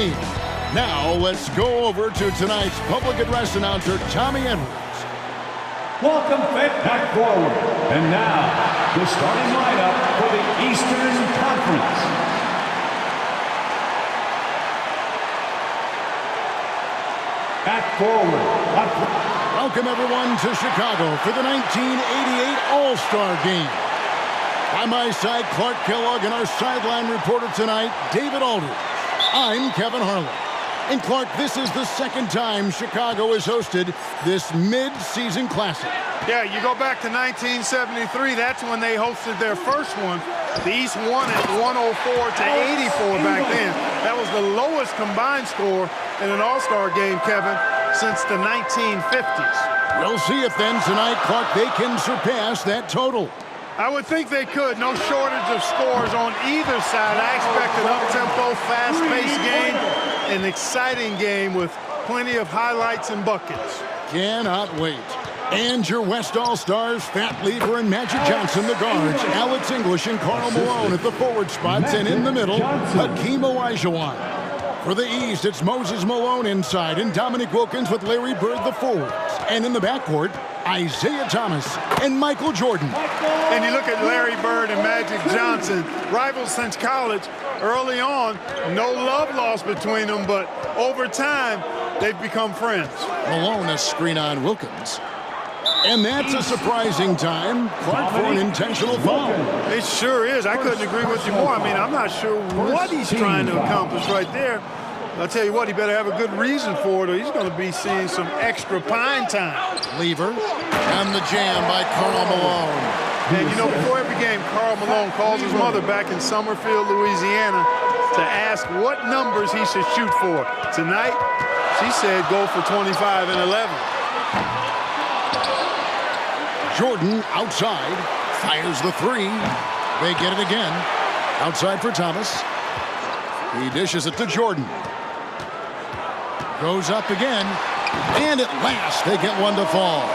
game. Now let's go over to tonight's public address announcer, Tommy Edwards. Welcome back forward. And now, the starting lineup for the Eastern Conference. Back forward. Welcome everyone to Chicago for the 1988 All-Star Game. By my side, Clark Kellogg, and our sideline reporter tonight, David Aldridge. I'm Kevin Harlan. And Clark, this is the second time Chicago has hosted this mid-season classic. Yeah, you go back to 1973, that's when they hosted their first one. The East won at 104 to 84 back then. That was the lowest combined score in an All-Star game, Kevin, since the 1950s. We'll see if then tonight, Clark, they can surpass that total. I would think they could. No shortage of scores on either side. I expect an up-tempo, fast-paced game, an exciting game with plenty of highlights and buckets. Cannot wait. And your West All-Stars, Fat Lever and Magic Johnson, the guards, Alex English and Karl Malone at the forward spots, and in the middle, Hakeem Olajuwon. For the East, it's Moses Malone inside and Dominique Wilkins with Larry Bird the forwards. And in the backcourt, Isaiah Thomas and Michael Jordan. And you look at Larry Bird and Magic Johnson, rivals since college. Early on, no love lost between them, but over time, they've become friends. Malone a screen on Wilkins. And that's a surprising time, Clark, for an intentional foul. It sure is. I couldn't agree with you more. I mean, I'm not sure what he's trying to accomplish right there. I'll tell you what, he better have a good reason for it, or he's going to be seeing some extra pine time. Lever and the jam by Karl Malone. And, you know, before every game, Karl Malone calls his mother back in Summerfield, Louisiana, to ask what numbers he should shoot for. Tonight, she said go for 25 and 11. Jordan outside, fires the three. They get it again. Outside for Thomas. He dishes it to Jordan. Goes up again. And at last, they get one to fall.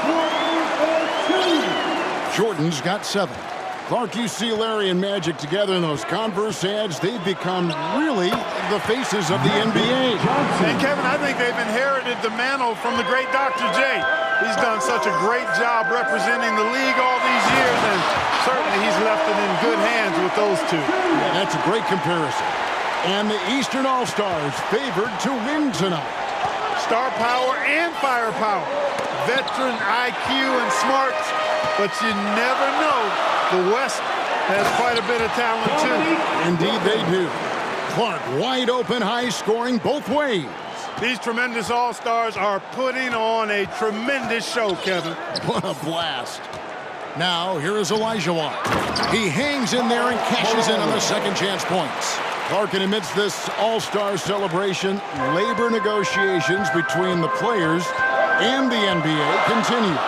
Jordan's got 7. Clark, you see Larry and Magic together in those Converse ads. They've become really the faces of the NBA. And Kevin, I think they've inherited the mantle from the great Dr. J. He's done such a great job representing the league all these years, and certainly he's left it in good hands with those two. Yeah, that's a great comparison. And the Eastern All-Stars favored to win tonight. Star power and firepower. Veteran IQ and smarts, but you never know. The West has quite a bit of talent, too. Indeed they do. Clark, wide open, high scoring both ways. These tremendous All-Stars are putting on a tremendous show, Kevin. What a blast. Now, here is Olajuwon. He hangs in there and cashes in on the second chance points. Clark, and amidst this All-Star celebration, labor negotiations between the players and the NBA continue.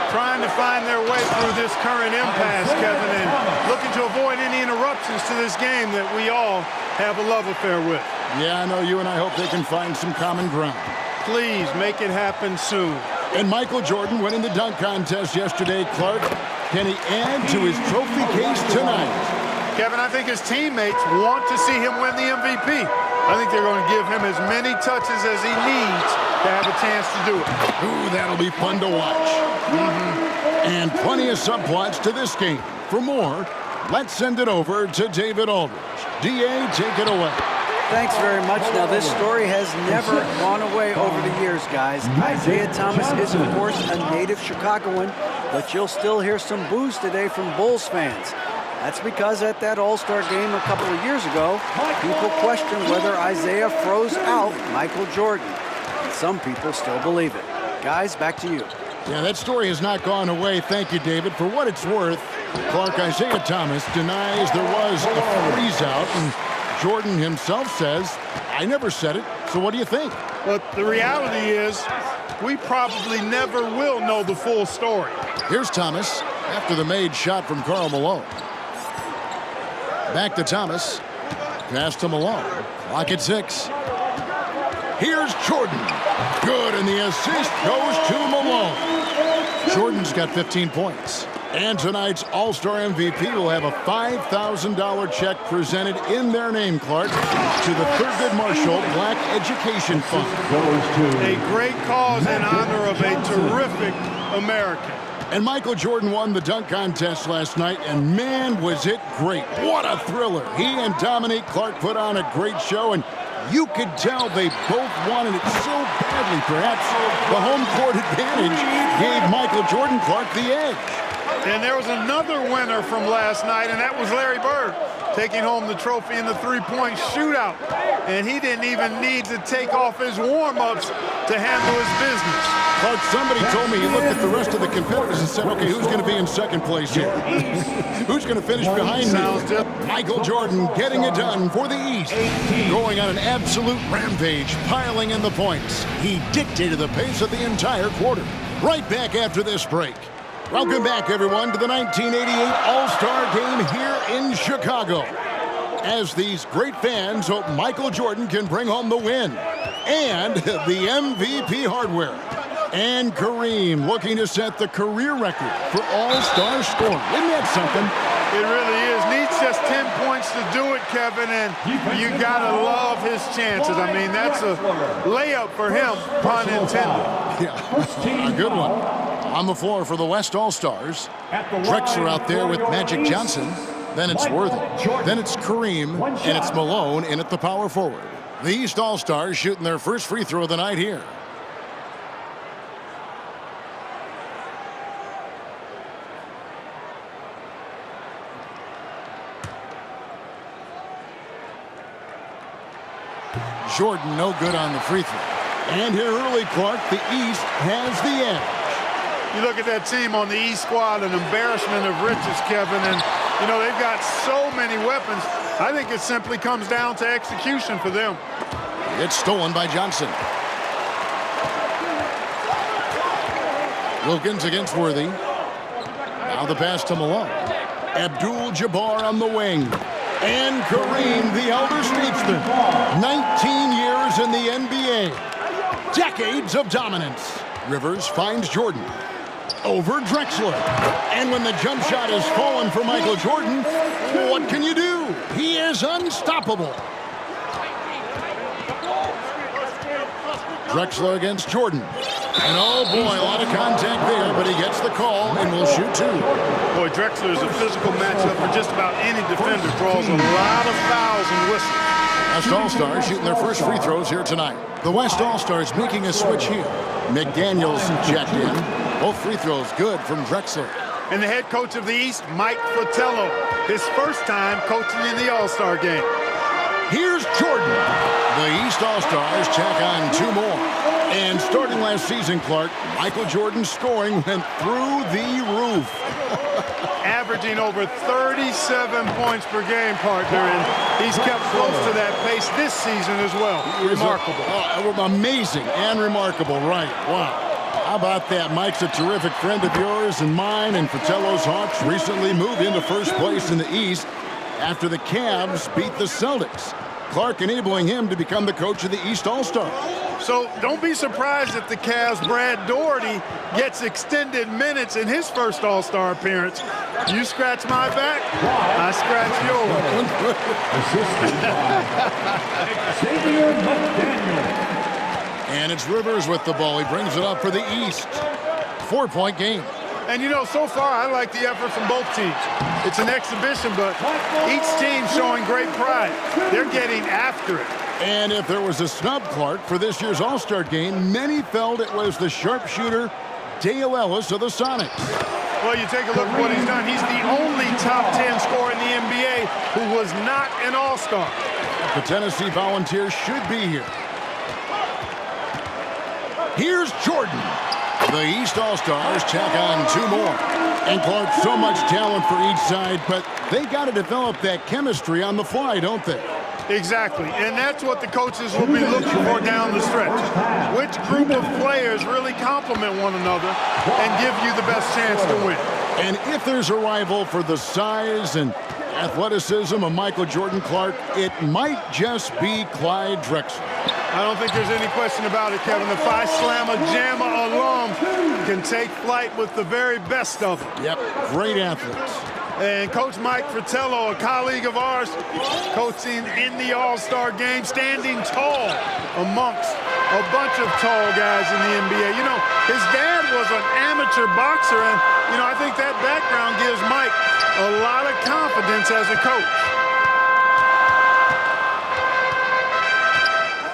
Trying to find their way through this current impasse, Kevin, and looking to avoid any interruptions to this game that we all have a love affair with. Yeah, I know you and I hope they can find some common ground. Please make it happen soon. And Michael Jordan winning the dunk contest yesterday, Clark. Can he add to his trophy case tonight? Kevin, I think his teammates want to see him win the MVP. I think they're going to give him as many touches as he needs to have a chance to do it. Ooh, that'll be fun to watch. And plenty of subplots to this game. For more, let's send it over to David Aldridge. DA, take it away. Thanks very much. Now, this story has never gone away over the years, guys. Isaiah Thomas is, of course, a native Chicagoan, but you'll still hear some boos today from Bulls fans. That's because at that All-Star game a couple of years ago, people questioned whether Isaiah froze out Michael Jordan. And some people still believe it. Guys, back to you. Yeah, that story has not gone away. Thank you, David. For what it's worth, Clark, Isaiah Thomas denies there was a freeze-out, and Jordan himself says, I never said it, so what do you think? But the reality is, we probably never will know the full story. Here's Thomas after the made shot from Karl Malone. Back to Thomas. Pass to Malone. Clock at 6. Here's Jordan. Good, and the assist goes to Malone. Jordan's got 15 points. And tonight's All-Star MVP will have a $5,000 check presented in their name, Clark, to the Thurgood Marshall Black Education Fund. A great cause in honor of a terrific American. And Michael Jordan won the dunk contest last night, and man, was it great. What a thriller. He and Dominique Clark put on a great show, and you could tell they both wanted it so badly. Perhaps the home court advantage gave Michael Jordan Clark the edge. And there was another winner from last night, and that was Larry Bird, taking home the trophy in the three-point shootout. And he didn't even need to take off his warm-ups to handle his business. Clark, somebody told me he looked at the rest of the competitors and said, okay, who's going to be in second place here? Who's going to finish behind me? Michael Jordan getting it done for the East. Going on an absolute rampage, piling in the points. He dictated the pace of the entire quarter. Right back after this break. Welcome back, everyone, to the 1988 All-Star Game here in Chicago. As these great fans hope Michael Jordan can bring home the win and the MVP hardware. And Kareem looking to set the career record for All-Star scoring. Isn't that something? It really is. Needs just 10 points to do it, Kevin, and you got to love his chances. I mean, that's a layup for him, pun intended. Yeah, a good one. On the floor for the West All-Stars, Drexler out there with Magic Johnson. Then it's Worthy. Then it's Kareem, and it's Malone in at the power forward. The East All-Stars shooting their first free throw of the night here. Jordan no good on the free throw. And here early, Clark, the East has the edge. You look at that team on the East squad, an embarrassment of riches, Kevin, and, you know, they've got so many weapons. I think it simply comes down to execution for them. It's stolen by Johnson. Wilkins against Worthy. Now the pass to Malone. Abdul-Jabbar on the wing. And Kareem, the elder statesman. 19 years in the NBA. Decades of dominance. Rivers finds Jordan. Over Drexler. And when the jump shot is fallen for Michael Jordan, what can you do? He is unstoppable. Drexler against Jordan. And oh boy, a lot of contact there, but he gets the call and will shoot two. Boy, Drexler is a physical matchup for just about any defender. Draws a lot of fouls and whistles. West All-Stars shooting their first free throws here tonight. The West All-Stars making a switch here. McDaniels checked in. Both free throws good from Drexler. And the head coach of the East, Mike Fratello, his first time coaching in the All-Star game. Here's Jordan. The East All-Stars tack on two more. And starting last season, Clark, Michael Jordan's scoring went through the roof. Averaging over 37 points per game, partner, and he's kept close to that pace this season as well. Remarkable. Amazing and remarkable, right. Wow. How about that? Mike's a terrific friend of yours and mine, and Fratello's Hawks recently moved into first place in the East after the Cavs beat the Celtics. Clark enabling him to become the coach of the East All-Stars. So don't be surprised if the Cavs' Brad Daugherty gets extended minutes in his first All-Star appearance. You scratch my back, I scratch yours. Xavier McDaniel. And it's Rivers with the ball. He brings it up for the East. 4-point game. And, you know, so far, I like the effort from both teams. It's an exhibition, but each team showing great pride. They're getting after it. And if there was a snub, Clark, for this year's All-Star game, many felt it was the sharpshooter Dale Ellis of the Sonics. Well, you take a look at what he's done. He's the only top 10 scorer in the NBA who was not an All-Star. The Tennessee Volunteers should be here. Here's Jordan. The East All-Stars tack on two more. And Clark, so much talent for each side, but they got to develop that chemistry on the fly, don't they? Exactly, and that's what the coaches will be looking for down the stretch. Which group of players really complement one another and give you the best chance to win? And if there's a rival for the size and athleticism of Michael Jordan, Clark, it might just be Clyde Drexler. I don't think there's any question about it, Kevin. The Phi Slamma Jamma alum can take flight with the very best of them. Yep, great athletes. And Coach Mike Fratello, a colleague of ours, coaching in the All-Star game, standing tall amongst a bunch of tall guys in the NBA. You know, his dad was an amateur boxer, and, you know, I think that background gives Mike a lot of confidence as a coach.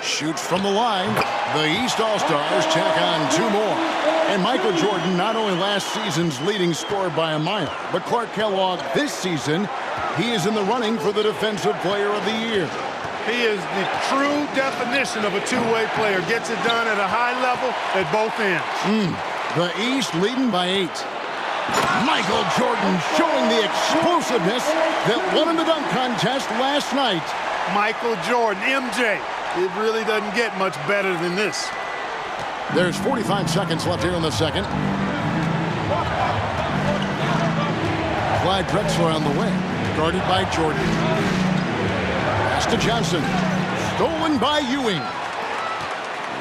Shoots from the line. The East All-Stars tack on 2 more. And Michael Jordan, not only last season's leading scorer by a mile, but Clark Kellogg this season, he is in the running for the Defensive Player of the Year. He is the true definition of a two-way player. Gets it done at a high level at both ends. The East leading by 8. Michael Jordan showing the explosiveness that won in the dunk contest last night. Michael Jordan, MJ. It really doesn't get much better than this. There's 45 seconds left here in the second. Clyde Drexler on the way, guarded by Jordan. Pass to Johnson, stolen by Ewing.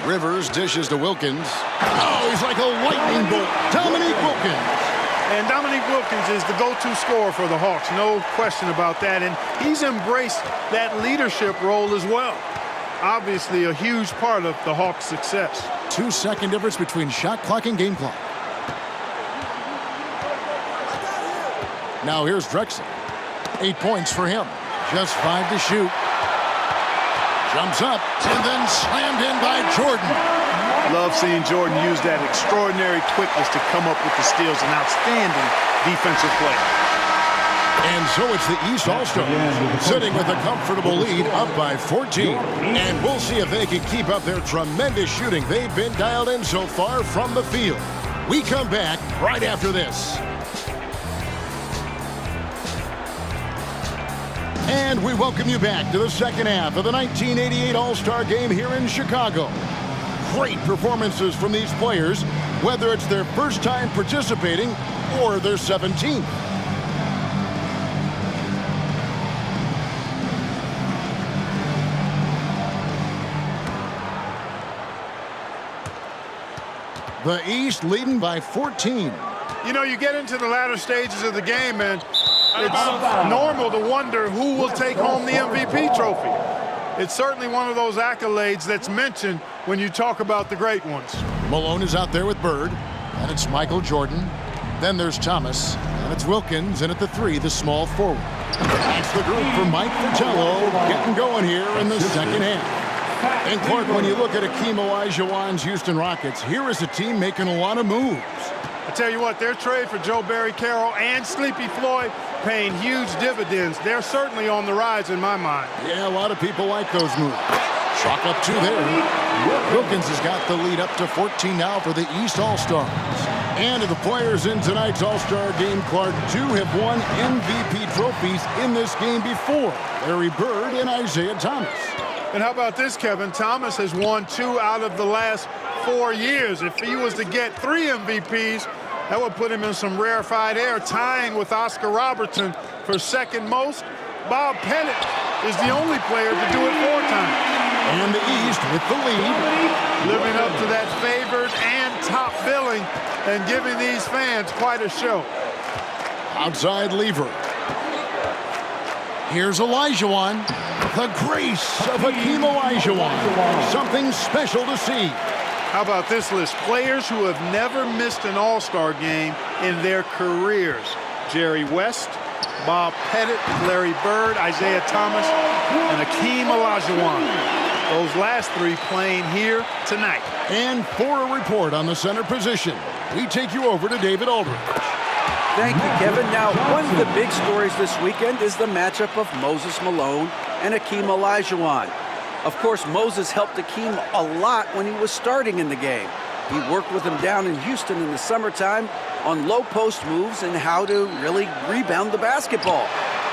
Rivers dishes to Wilkins. Oh, he's like a lightning bolt. Dominique Wilkins. And Dominique Wilkins is the go-to scorer for the Hawks, no question about that. And he's embraced that leadership role as well. Obviously a huge part of the Hawks' success. 2-second difference between shot clock and game clock. Now here's Drexler. 8 points for him. Just 5 to shoot. Jumps up and then slammed in by Jordan. Love seeing Jordan use that extraordinary quickness to come up with the steals. An outstanding defensive play. And so it's the East All-Stars sitting with a comfortable lead up by 14. And we'll see if they can keep up their tremendous shooting they've been dialed in so far from the field. We come back right after this. And we welcome you back to the second half of the 1988 All-Star Game here in Chicago. Great performances from these players, whether it's their first time participating or their 17th. The East leading by 14. You know, you get into the latter stages of the game, and it's normal to wonder who will take home the MVP trophy. It's certainly one of those accolades that's mentioned when you talk about the great ones. Malone is out there with Bird, and it's Michael Jordan. Then there's Thomas, and it's Wilkins, and at the 3, the small forward. That's the group for Mike Fratello getting going here in the second half. And Clark, when you look at Hakeem Olajuwon's Houston Rockets, here is a team making a lot of moves. I tell you what, their trade for Joe Barry Carroll and Sleepy Floyd paying huge dividends. They're certainly on the rise in my mind. Yeah, a lot of people like those moves. Chalk up 2 there. Wilkins has got the lead up to 14 now for the East All-Stars. And of the players in tonight's All-Star game, Clark, 2 have won MVP trophies in this game before. Larry Bird and Isaiah Thomas. And how about this, Kevin? Thomas has won 2 out of the last 4 years. If he was to get 3 MVPs, that would put him in some rarefied air, tying with Oscar Robertson for second most. Bob Pettit is the only player to do it 4 times. And the East with the lead. Living up to that favored and top billing and giving these fans quite a show. Outside Lever. Here's Olajuwon. The grace of Hakeem Olajuwon. Something special to see. How about this list? Players who have never missed an All-Star game in their careers. Jerry West, Bob Pettit, Larry Bird, Isaiah Thomas, and Hakeem Olajuwon. Those last 3 playing here tonight. And for a report on the center position, we take you over to David Aldridge. Thank you, Kevin. Now, one of the big stories this weekend is the matchup of Moses Malone and Hakeem Olajuwon. Of course, Moses helped Hakeem a lot when he was starting in the game. He worked with him down in Houston in the summertime on low post moves and how to really rebound the basketball.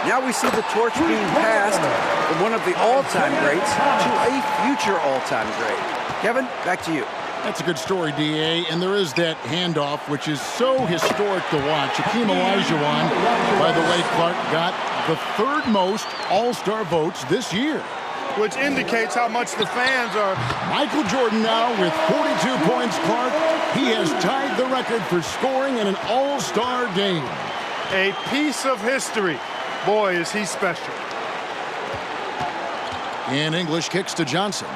Now we see the torch being passed from one of the all-time greats to a future all-time great. Kevin, back to you. That's a good story, D.A., and there is that handoff, which is so historic to watch. Hakeem Olajuwon, by the way, Clark, got the third most All-Star votes this year. Which indicates how much the fans are. Michael Jordan now with 42 points, Clark. He has tied the record for scoring in an All-Star game. A piece of history. Boy, is he special. And English kicks to Johnson.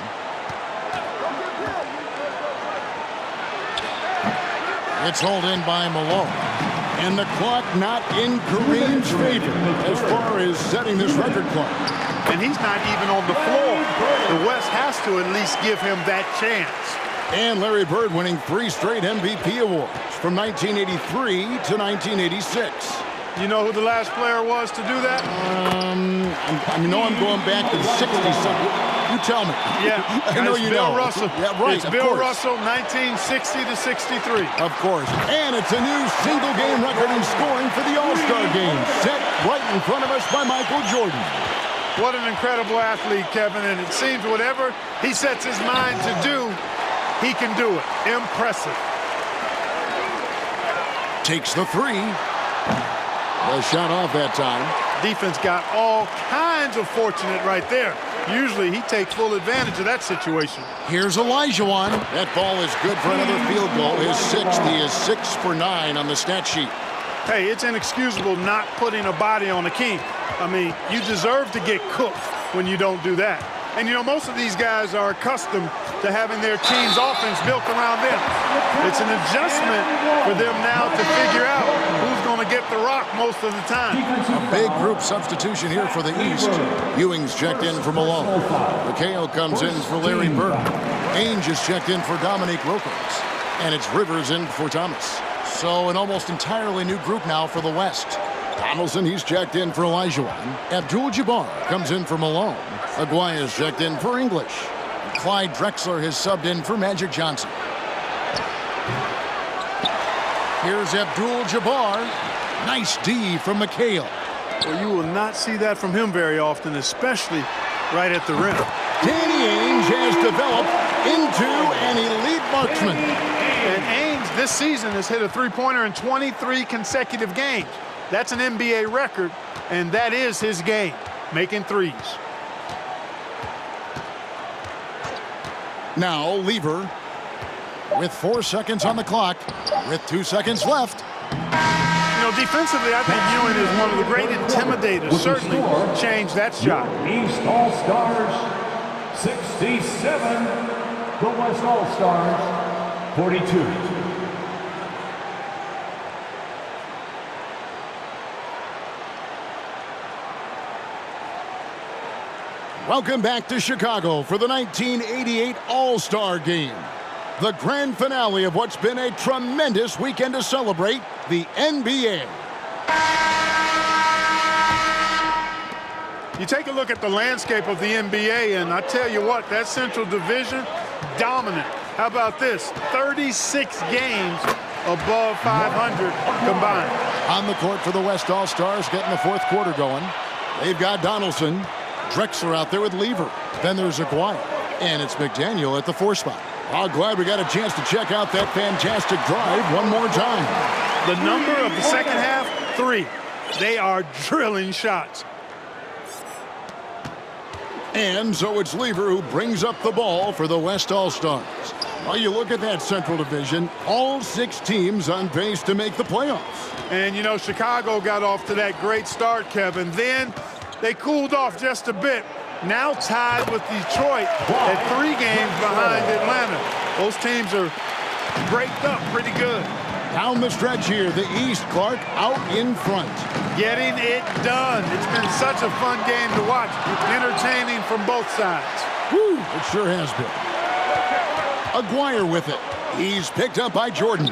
It's hauled in by Malone. And the clock not in Kareem's favor as far as setting this record clock. And he's not even on the floor. The West has to at least give him that chance. And Larry Bird winning 3 straight MVP awards from 1983 to 1986. You know who the last player was to do that? I know I'm going back to the 60s. You tell me. Yeah, I know you Bill know. Russell. Yeah, right. It's Bill Russell, 1960 to 63. Of course. And it's a new single-game record in scoring for the All-Star game, set right in front of us by Michael Jordan. What an incredible athlete, Kevin. And it seems whatever he sets his mind to do, he can do it. Impressive. Takes the 3. The shot off that time. Defense got all kinds of fortunate right there. Usually he takes full advantage of that situation. Here's Olajuwon. That ball is good for another field goal. His 6th. He is 6 for 9 on the stat sheet. Hey, it's inexcusable not putting a body on the key. I mean, you deserve to get cooked when you don't do that. And, you know, most of these guys are accustomed to having their team's offense built around them. It's an adjustment for them now to figure out who's going to get the rock most of the time. A big group substitution here for the East. Ewing's checked in for Malone. McHale comes in for Larry Bird. Ainge is checked in for Dominique Wilkins. And it's Rivers in for Thomas. So an almost entirely new group now for the West. Donaldson, he's checked in for Olajuwon. Abdul-Jabbar comes in for Malone. Aguaya's checked in for English. Clyde Drexler has subbed in for Magic Johnson. Here's Abdul-Jabbar. Nice D from McHale. Well, you will not see that from him very often, especially right at the rim. Danny Ainge has developed into an elite marksman. And Ainge this season has hit a three-pointer in 23 consecutive games. That's an NBA record, and that is his game, making threes. Now Lever with 4 seconds on the clock, with 2 seconds left. You know, defensively, I think Ewing is one of the great intimidators. Certainly changed that shot. East All-Stars, 67. The West All-Stars, 42. Welcome back to Chicago for the 1988 All-Star Game. The grand finale of what's been a tremendous weekend to celebrate the NBA. You take a look at the landscape of the NBA, and I tell you what, that Central Division, dominant. How about this? 36 games above 500 combined. On the court for the West All-Stars, getting the fourth quarter going. They've got Donaldson, Drexler out there with Lever. Then there's Aguaya, and it's McDaniel at the 4 spot. Oh, glad we got a chance to check out that fantastic drive one more time. The number of the second half, 3. They are drilling shots. And so it's Lever who brings up the ball for the West All-Stars. Well, you look at that Central Division, all 6 teams on pace to make the playoffs. And, you know, Chicago got off to that great start, Kevin. Then they cooled off just a bit. Now tied with Detroit at 3 games behind Atlanta. Those teams are braked up pretty good. Down the stretch here, the East, Clark, out in front. Getting it done. It's been such a fun game to watch. Entertaining from both sides. Woo, it sure has been. Aguirre with it. He's picked up by Jordan.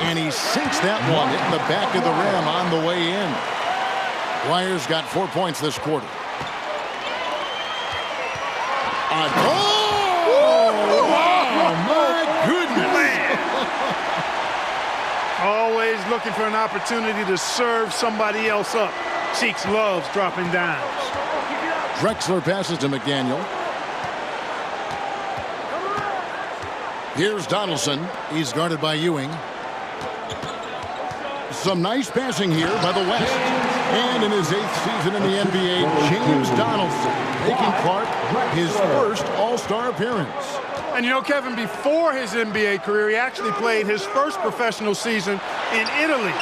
And he sinks that one, hitting the back of the rim on the way in. Aguirre's got 4 points this quarter. Oh, my goodness. Always looking for an opportunity to serve somebody else up. Cheeks loves dropping dimes. Drexler passes to McDaniel. Here's Donaldson. He's guarded by Ewing. Some nice passing here by the West. And in his 8th season in the NBA, James Donaldson making Clark his first All-Star appearance. And you know, Kevin, before his NBA career, he actually played his first professional season in Italy.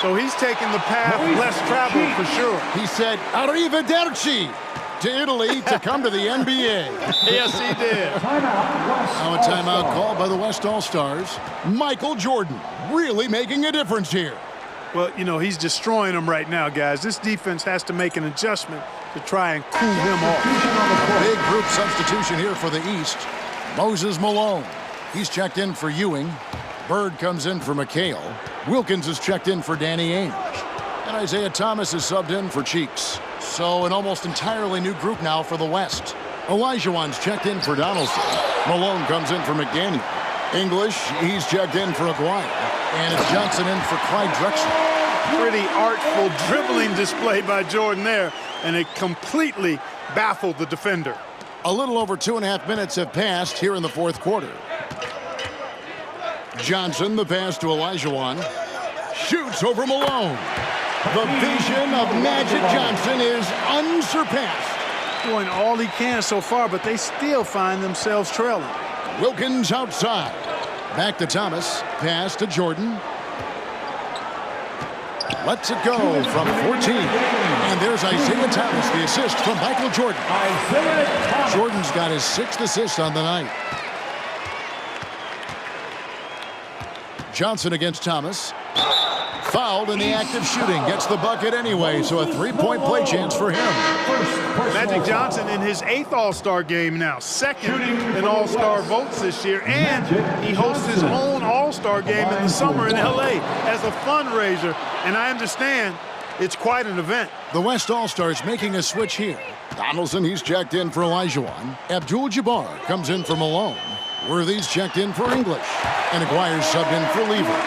So he's taken the path less traveled for sure. He said, "Arrivederci" to Italy to come to the NBA. Yes, he did. Now a timeout called by the West All-Stars. Michael Jordan really making a difference here. Well, you know, he's destroying them right now, guys. This defense has to make an adjustment to try and cool him off. Big group substitution here for the East. Moses Malone. He's checked in for Ewing. Bird comes in for McHale. Wilkins is checked in for Danny Ainge. And Isaiah Thomas is subbed in for Cheeks. So an almost entirely new group now for the West. Olajuwon's checked in for Donaldson. Malone comes in for McDaniel. English, he's checked in for Aguirre. And it's Johnson in for Clyde Drexler. Pretty artful dribbling display by Jordan there, and it completely baffled the defender. A little over 2.5 minutes have passed here in the fourth quarter. Johnson, the pass to Olajuwon. Shoots over Malone. The vision of Magic Johnson is unsurpassed. Doing all he can so far, but they still find themselves trailing. Wilkins outside. Back to Thomas. Pass to Jordan. Lets it go from 14. And there's Isaiah Thomas, the assist from Michael Jordan. Jordan's got his 6th assist on the night. Johnson against Thomas. Fouled in the act of shooting. Gets the bucket anyway, so a 3-point play chance for him. Magic Johnson in his 8th All-Star game now. 2nd in All-Star votes this year. And he hosts his own All-Star game in the summer in L.A. as a fundraiser. And I understand it's quite an event. The West All-Stars making a switch here. Donaldson, he's checked in for Olajuwon. Abdul-Jabbar comes in for Malone. Worthy's checked in for English. And Aguirre's subbed in for Lever.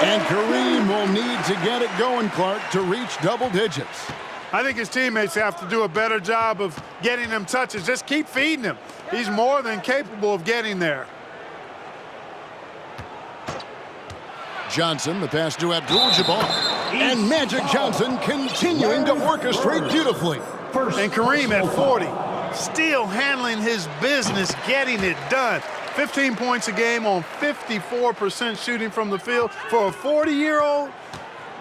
And Kareem will need to get it going, Clark, to reach double digits. I think his teammates have to do a better job of getting him touches. Just keep feeding him. He's more than capable of getting there. Johnson, the pass to Abdul-Jabbar. And Magic Johnson continuing to orchestrate beautifully. And Kareem at 40, still handling his business, getting it done. 15 points a game on 54% shooting from the field. For a 40-year-old,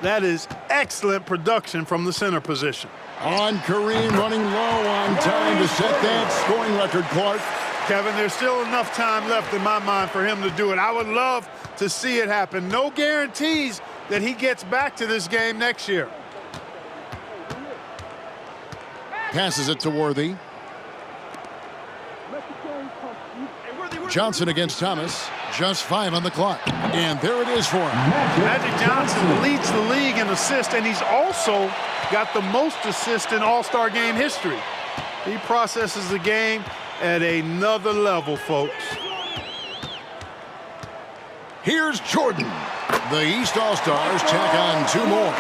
that is excellent production from the center position. On Kareem running low on time to set that scoring record, Clark. Kevin, there's still enough time left in my mind for him to do it. I would love to see it happen. No guarantees that he gets back to this game next year. Passes it to Worthy. Johnson against Thomas. Just 5 on the clock. And there it is for him. Magic Johnson leads the league in assists, and he's also got the most assists in All-Star game history. He processes the game at another level, folks. Here's Jordan. The East All-Stars tack on 2 more.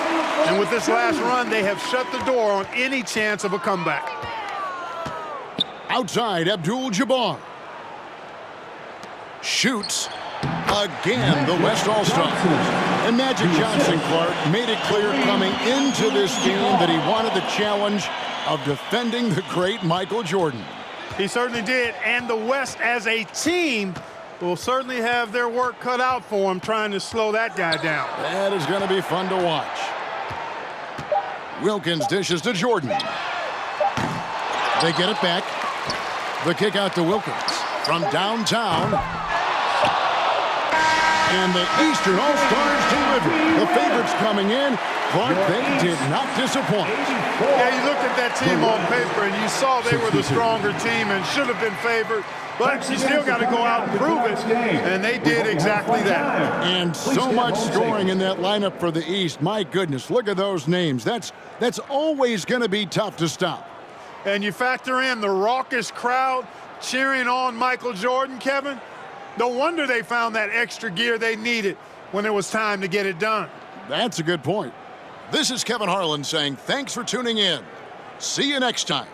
And with this last run, they have shut the door on any chance of a comeback. Outside, Abdul-Jabbar. Shoots again, the West All-Stars. And Magic Johnson, Clark, made it clear coming into this game that he wanted the challenge of defending the great Michael Jordan. He certainly did, and the West as a team will certainly have their work cut out for him trying to slow that guy down. That is going to be fun to watch. Wilkins dishes to Jordan. They get it back. The kick out to Wilkins from downtown. And the Eastern All-Stars deliver. The favorites coming in. Clark, they did not disappoint. Yeah, you looked at that team on paper and you saw they were the stronger team and should have been favored. But you still got to go out and prove it. And they did exactly that. And so much scoring in that lineup for the East. My goodness, look at those names. That's always going to be tough to stop. And you factor in the raucous crowd cheering on Michael Jordan, Kevin. No wonder they found that extra gear they needed when it was time to get it done. That's a good point. This is Kevin Harlan saying thanks for tuning in. See you next time.